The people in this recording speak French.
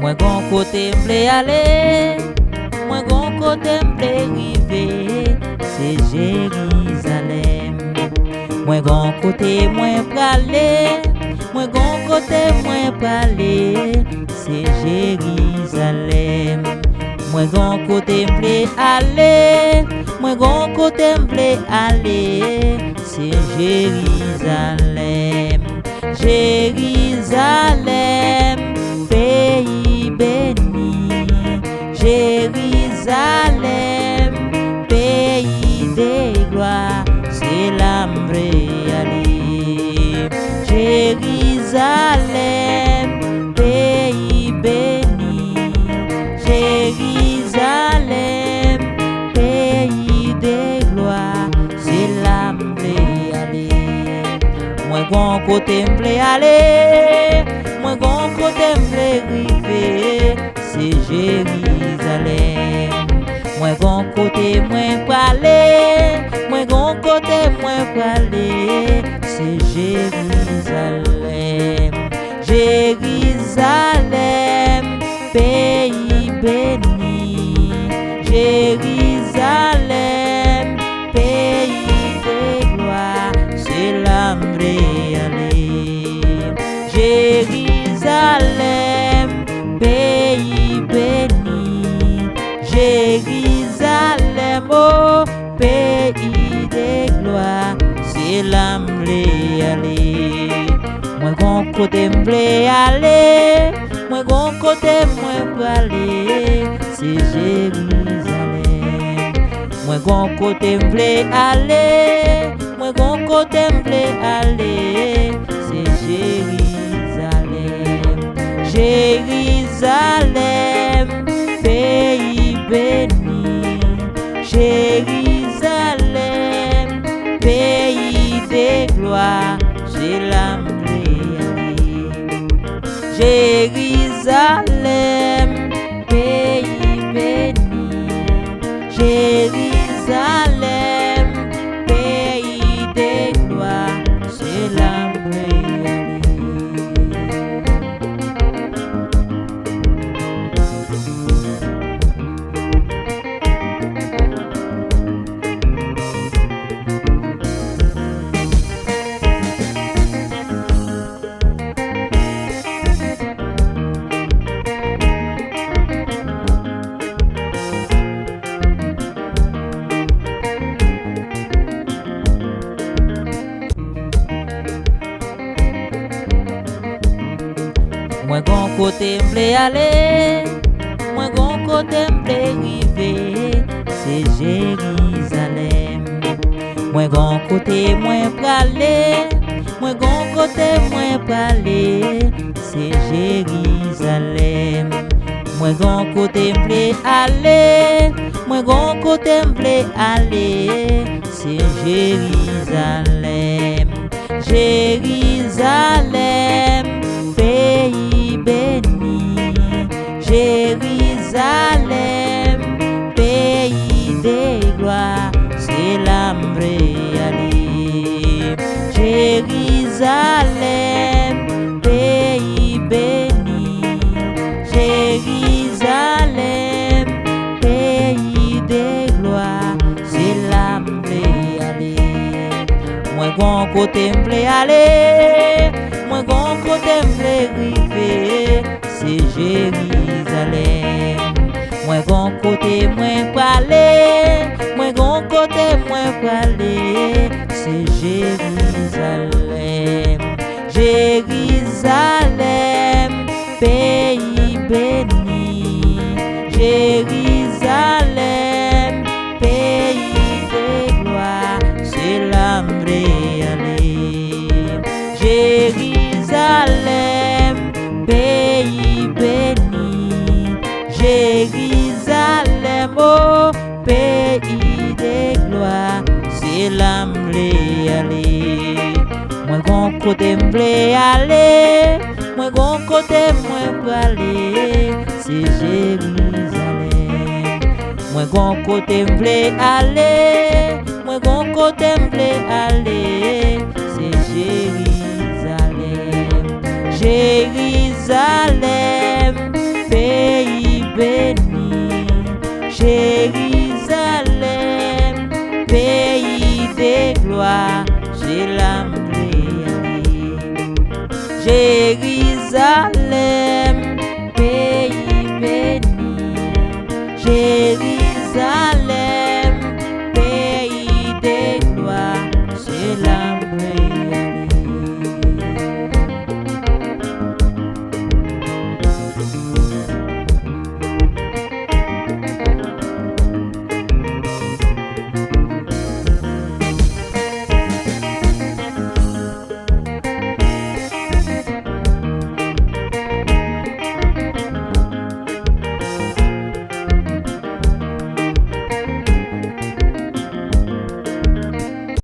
Moi gon côté m'vle aller, moi gon côté m'vle river, c'est Jérusalem. Moi gon côté moi praler, moi gon côté moi praler, c'est Jérusalem. Moi gon côté m'vle aller, moi gon côté m'vle aller, c'est Jérusalem. Jérusalem, pays béni, Jérusalem, pays de gloire, c'est là m'vle aller. Jérusalem, pays béni, Jérusalem, pays de gloire, c'est là m'vle aller. Moi gon côté m'vle aller, moi gon côté m'vle river, c'est Jérusalem. Moi gon côté moi parler, moi gon côté moi parler, c'est Jérusalem. Jérusalem, pays béni, Jérusalem, pays de gloire, c'est là m'vle aller. Jérusalem, pays béni, Jérusalem, oh pays de gloire, c'est là m'vle aller. Moi gon côté m'vle aller, moi gon côté moi aller, c'est Jérusalem. Moi gon côté m'vle aller, moi gon côté m'vle aller, c'est Jérusalem. Jérusalem, pays béni, Jérusalem, pays de gloire, c'est là m'vle aller. Jérusalem, pays béni, Jérusalem, pays de gloire, c'est là m'vle aller. Moi gon côté m'vle aller, moi gon côté m'vle river, c'est Jérusalem. Moi gon côté moi praler, moi gon côté moi praler, c'est Jérusalem. Moi gon côté m'vle aller, moi gon côté m'vle aller, c'est Jérusalem. Jérusalem, pays béni, Jérusalem, pays de gloire, c'est là m'vle aller. Jérusalem, pays béni, Jérusalem, pays de gloire, c'est là m'vle aller. Moi gon côté m'vle aller, moi gon côté m'vle river, c'est Jérusalem. Moi gon côté moi parler, moi gon côté moi parler, c'est Jérusalem. Jérusalem, pays béni, Jérusalem, pays de gloire, c'est là m'vle aller. Jérusalem, pays béni, Jérusalem, oh pays de gloire, c'est là m'vle aller. Moi gon côté m'vle aller, moi gon côté moi aller, c'est Jérusalem. Moi gon côté m'vle aller, moi gon côté m'vle aller, c'est Jérusalem. Jérusalem, Jérusalem, pays de gloire, j'ai l'âme Jérusalem, pays béni, Jérusalem, pays de gloire, j'ai l'âme.